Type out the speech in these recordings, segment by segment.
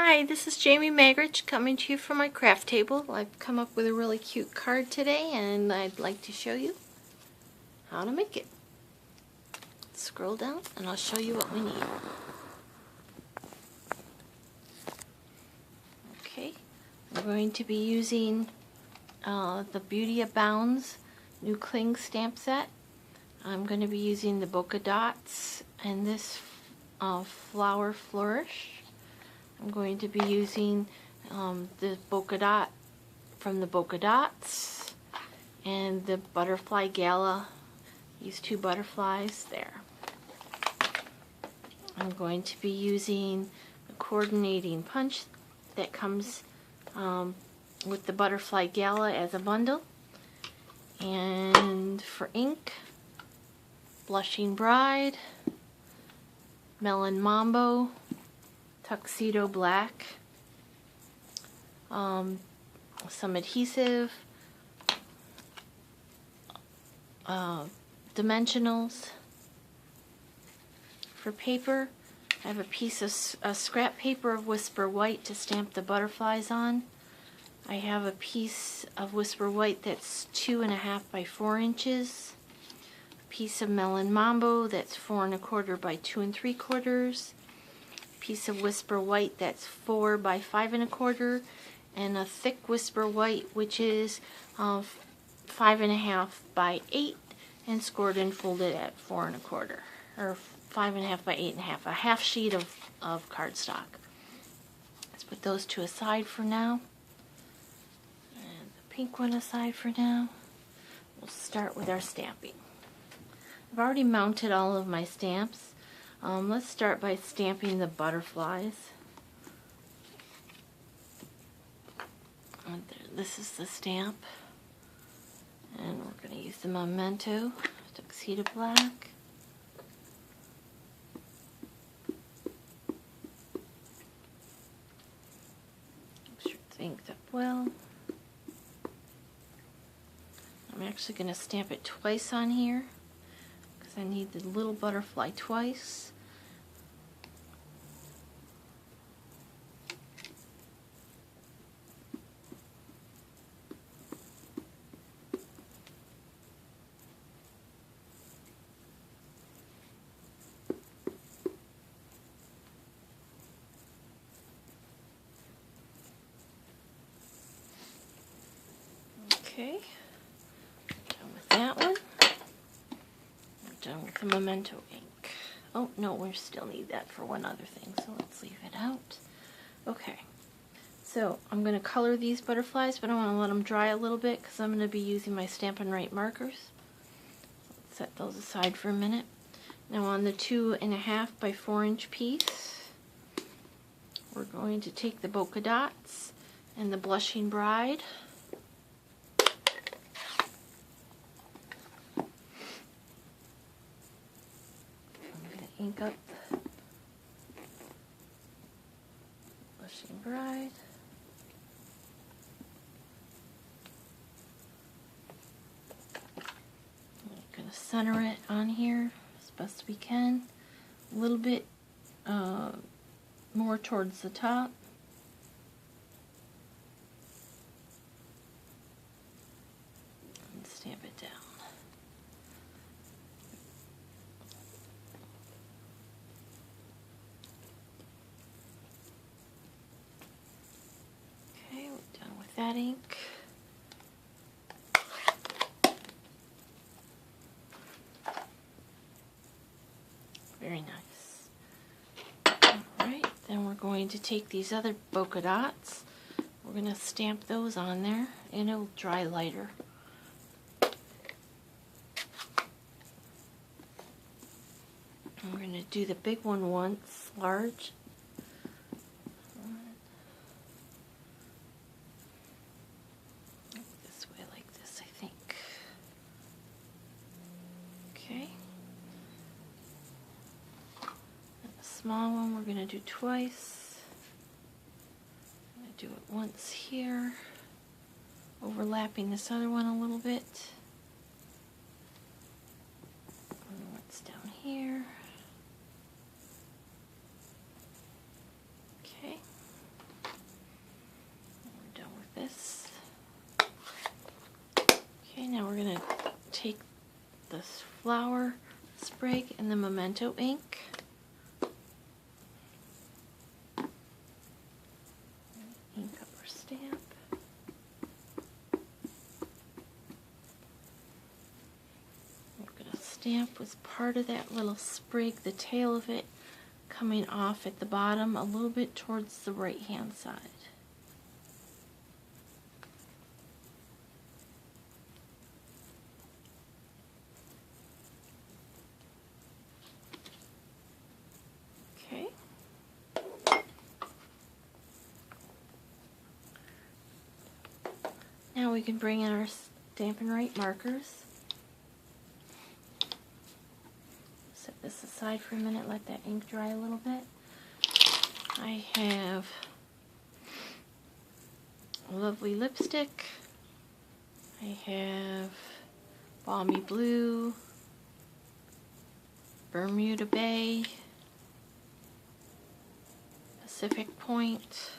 Hi, this is Jamie Magrich coming to you from my craft table. I've come up with a really cute card today and I'd like to show you how to make it. Scroll down and I'll show you what we need. Okay, I'm going to be using the Beauty Abounds New Cling stamp set. I'm going to be using the Bokeh Dots and this Flower Flourish. I'm going to be using the Bokeh Dot from the Bokeh Dots and the Butterfly Gala, these two butterflies there. I'm going to be using the coordinating punch that comes with the Butterfly Gala as a bundle. And for ink, Blushing Bride, Melon Mambo, Tuxedo Black, some adhesive, dimensionals. For paper, I have a piece of scrap paper of Whisper White to stamp the butterflies on. I have a piece of Whisper White that's 2.5 by 4 inches. A piece of Melon Mambo that's 4 1/4 by 2 3/4. Piece of Whisper White that's 4 by 5 1/4, and a thick Whisper White which is 5 1/2 by 8 and scored and folded at 4 1/4, or 5 1/2 by 8 1/2, a half sheet of cardstock. Let's put those two aside for now, and the pink one aside for now. We'll start with our stamping. I've already mounted all of my stamps. Let's start by stamping the butterflies. This is the stamp, and we're going to use the Memento Tuxedo Black. Make sure it's inked up well. I'm actually going to stamp it twice on here because I need the little butterfly twice. Okay, done with that one. We're done with the Memento ink. Oh no, we still need that for one other thing, so let's leave it out. Okay, so I'm going to color these butterflies, but I want to let them dry a little bit because I'm going to be using my Stampin' Right markers. Let's set those aside for a minute. Now on the 2.5 by 4 inch piece, we're going to take the Bokeh Dots and the Blushing Bride. Ink up Blushing Bride. I'm going to center it on here as best we can. A little bit more towards the top. And stamp it down. That ink. Very nice. Alright, then we're going to take these other Bokeh Dots. We're going to stamp those on there, and it'll dry lighter. I'm going to do the big one once, large. Small one we're going to do twice. I'm going to do it once here, overlapping this other one a little bit. And once down here. Okay. the flower sprig and the Memento ink. Ink up our stamp. We're going to stamp with part of that little sprig, the tail of it coming off at the bottom a little bit towards the right hand side. Okay. Now we can bring in our Stampin' Right markers. Set this aside for a minute, let that ink dry a little bit. I have a lovely lipstick. I have Balmy Blue, Bermuda Bay, Pacific Point,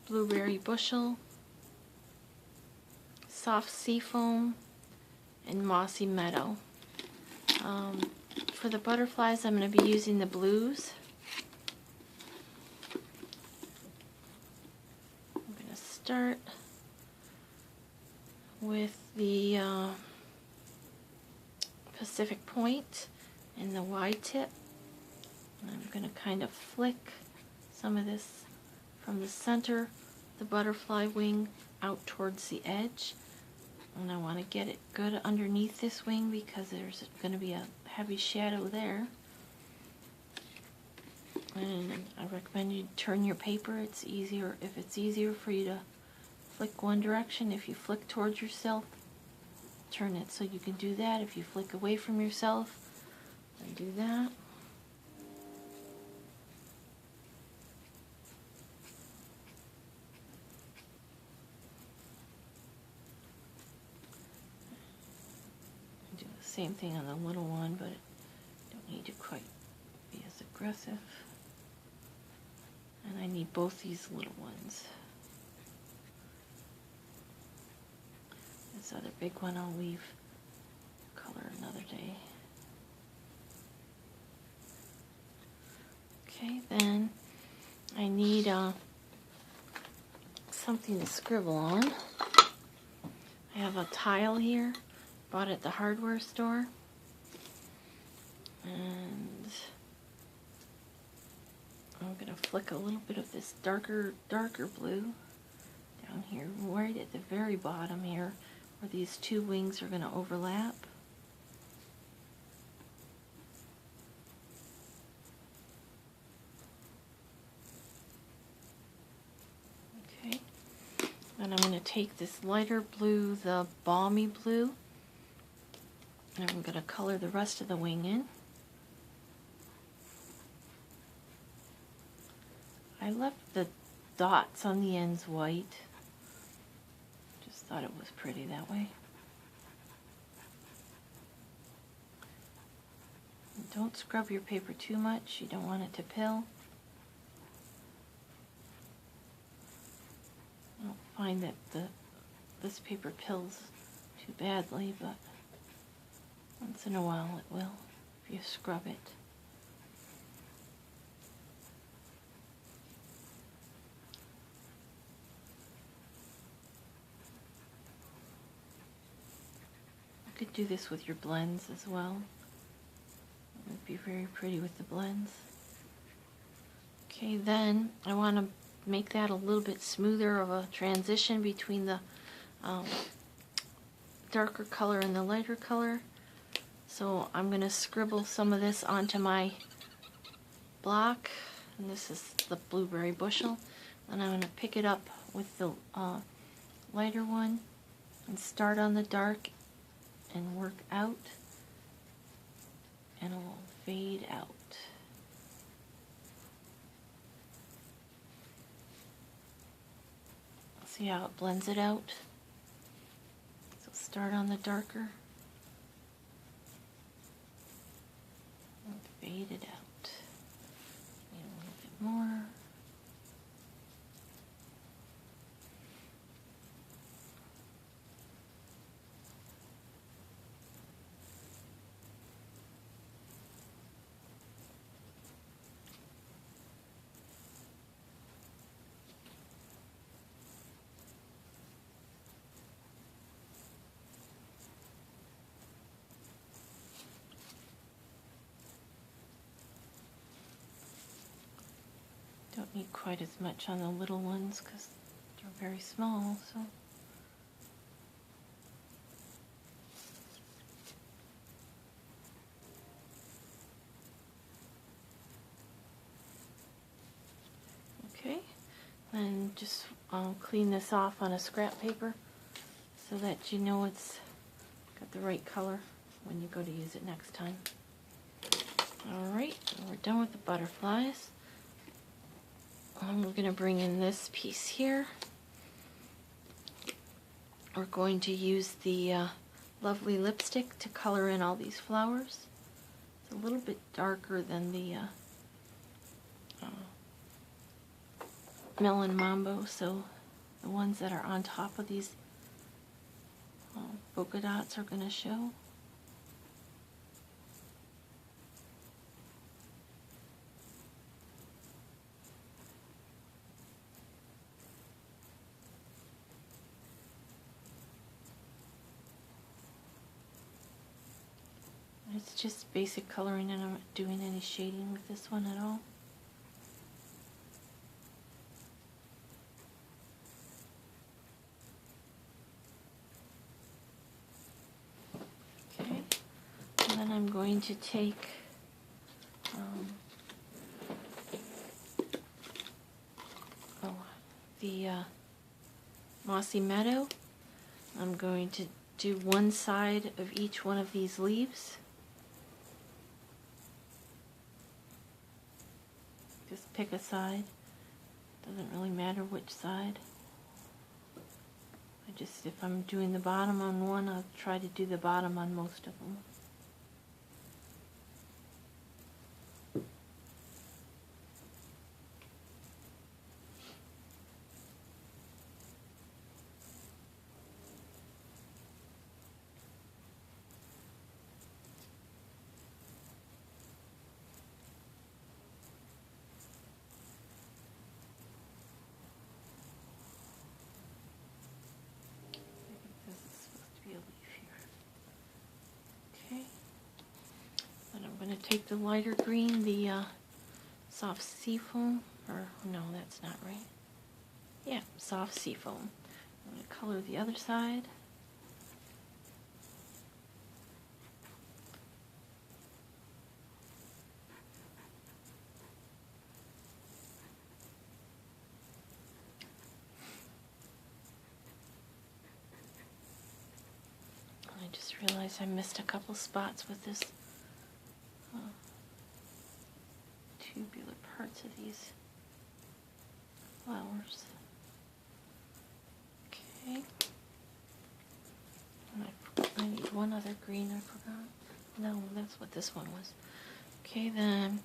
Blueberry Bushel, Soft Seafoam, and Mossy Meadow. For the butterflies, I'm going to be using the blues. I'm going to start with the Pacific Point and the wide tip. And I'm going to kind of flick some of this from the center, the butterfly wing, out towards the edge. And I want to get it good underneath this wing because there's going to be a heavy shadow there. And I recommend you turn your paper. It's easier if it's easier for you to flick one direction. If you flick towards yourself, turn it so you can do that. If you flick away from yourself, then do that. Same thing on the little one, but don't need to quite be as aggressive. And I need both these little ones. This other big one I'll leave color another day. Okay, then I need something to scribble on. I have a tile here. Bought at the hardware store, and I'm going to flick a little bit of this darker blue down here, right at the very bottom here, where these two wings are going to overlap. Okay, and I'm going to take this lighter blue, the Balmy Blue, and I'm going to color the rest of the wing in. I left the dots on the ends white. Just thought it was pretty that way. And don't scrub your paper too much. You don't want it to pill. I don't find that this paper pills too badly, but once in a while it will if you scrub it. You could do this with your blends as well. It would be very pretty with the blends. Okay, then I want to make that a little bit smoother of a transition between the darker color and the lighter color. So I'm going to scribble some of this onto my block, and this is the Blueberry Bushel, and I'm going to pick it up with the lighter one and start on the dark and work out, and it will fade out. See how it blends it out? So start on the darker and fade it out. Maybe a little bit more. Don't need quite as much on the little ones because they're very small, so. Okay, then just clean this off on a scrap paper so that you know it's got the right color when you go to use it next time. Alright, we're done with the butterflies. We're going to bring in this piece here. We're going to use the lovely lipstick to color in all these flowers. It's a little bit darker than the Melon Mambo, so the ones that are on top of these Bokeh Dots are going to show. It's just basic coloring, and I'm not doing any shading with this one at all. Okay, and then I'm going to take the Mossy Meadow. I'm going to do one side of each one of these leaves. Just pick a side. Doesn't really matter which side. If I'm doing the bottom on one, I'll try to do the bottom on most of them. I'm going to take the lighter green, the soft seafoam, or no, that's not right. Yeah, soft seafoam. I'm going to color the other side. I just realized I missed a couple spots with this tubular parts of these flowers. Okay. And I need one other green I forgot. No, that's what this one was. Okay, then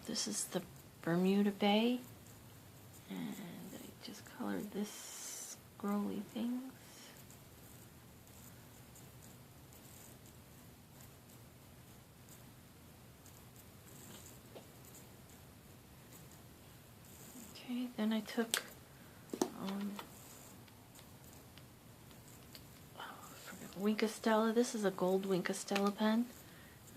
this is the Bermuda Bay, and I just colored this scrolly things. Okay, then I took Winkostella. This is a gold Winkostella pen,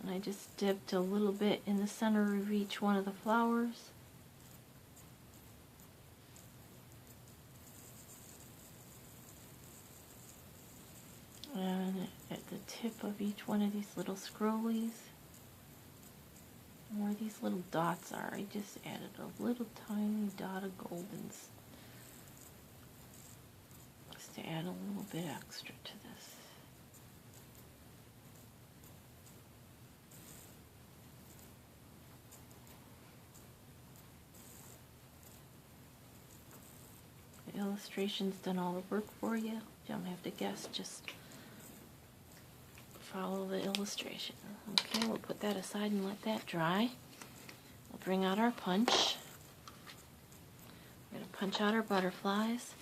and I just dipped a little bit in the center of each one of the flowers. And at the tip of each one of these little scrollies, where these little dots are, I just added a little tiny dot of goldens just to add a little bit extra to this. The illustration's done all the work for you. You don't have to guess, just follow the illustration. Okay, we'll put that aside and let that dry. We'll bring out our punch. We're going to punch out our butterflies.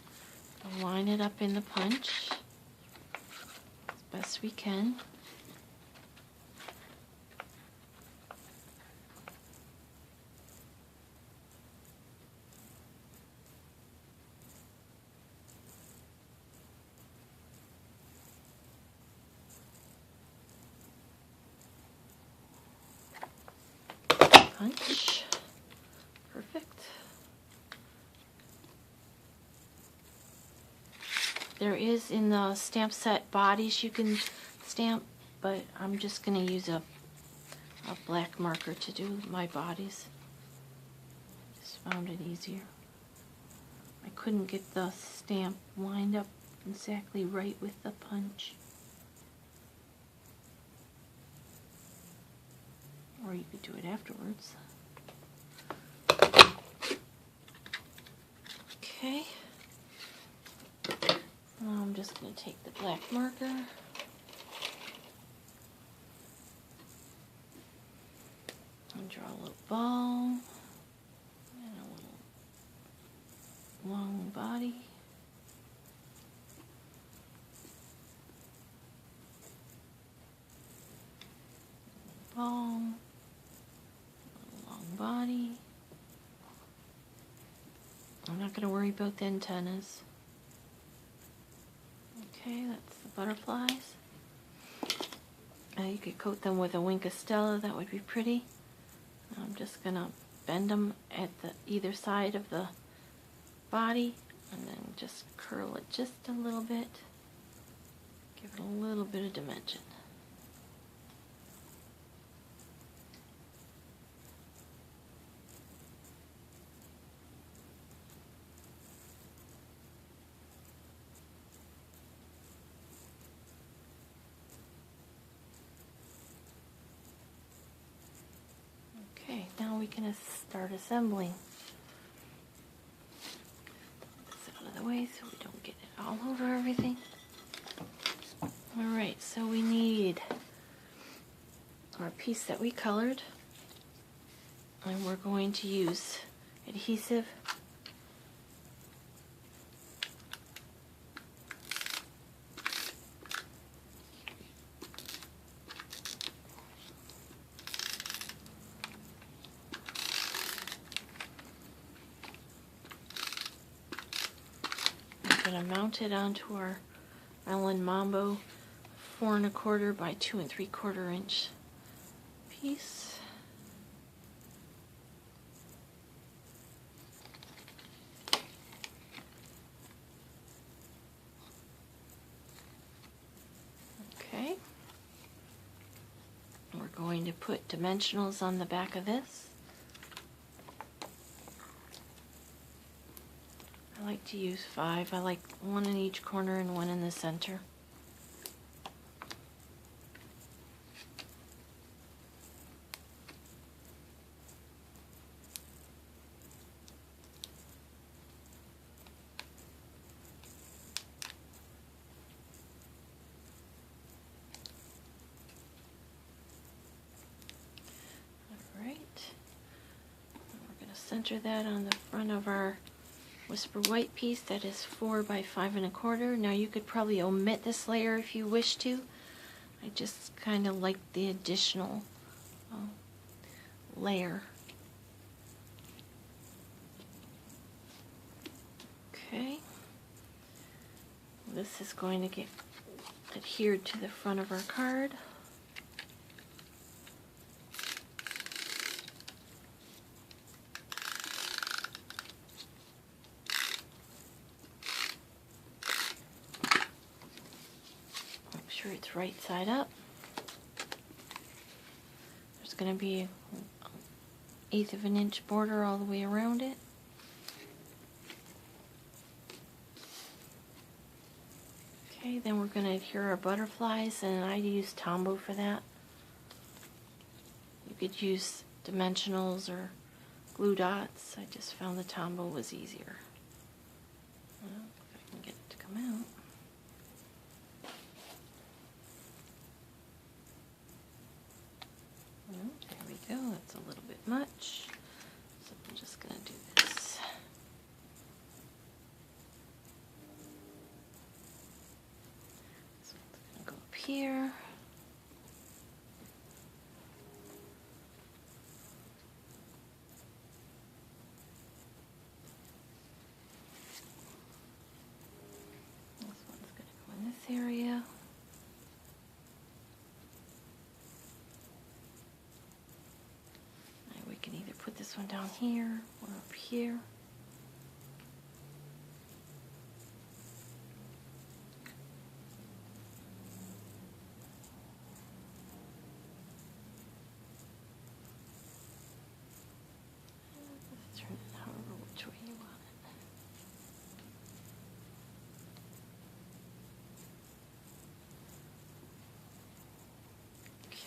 We'll line it up in the punch as best we can. Punch. There is in the stamp set bodies you can stamp, but I'm just going to use a black marker to do my bodies. Just found it easier. I couldn't get the stamp lined up exactly right with the punch. Or you could do it afterwards. Okay. Now I'm just going to take the black marker and draw a little ball and a little long body. Ball, long body. I'm not going to worry about the antennas. Okay, that's the butterflies. You could coat them with a Wink of Stella, that would be pretty. I'm just going to bend them at either side of the body and then just curl it just a little bit. Give it a little bit of dimension. Okay, now we can start assembling. Get this out of the way so we don't get it all over everything. Alright, so we need our piece that we colored, and we're going to use adhesive. We're going to mount it onto our Island Mambo 4 1/4 by 2 3/4 inch piece. Okay. We're going to put dimensionals on the back of this. I like to use 5. I like one in each corner and one in the center. Center that on the front of our Whisper White piece that is 4 by 5 1/4. Now you could probably omit this layer if you wish to. I just kind of like the additional layer. Okay. This is going to get adhered to the front of our card. It's right side up. There's going to be an 1/8 of an inch border all the way around it. Okay, then we're going to adhere our butterflies, and I use Tombow for that. You could use dimensionals or glue dots. I just found the Tombow was easier. Well, if I can get it to come out. There we go, that's a little bit much. So I'm just going to do this. So it's going to go up here. This one's going to go in this area. Put this one down here or up here.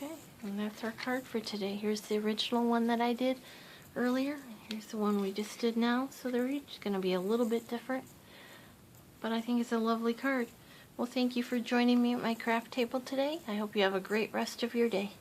Okay, and that's our card for today. Here's the original one that I did earlier. Here's the one we just did now. So they're each going to be a little bit different, but I think it's a lovely card. Well, thank you for joining me at my craft table today. I hope you have a great rest of your day.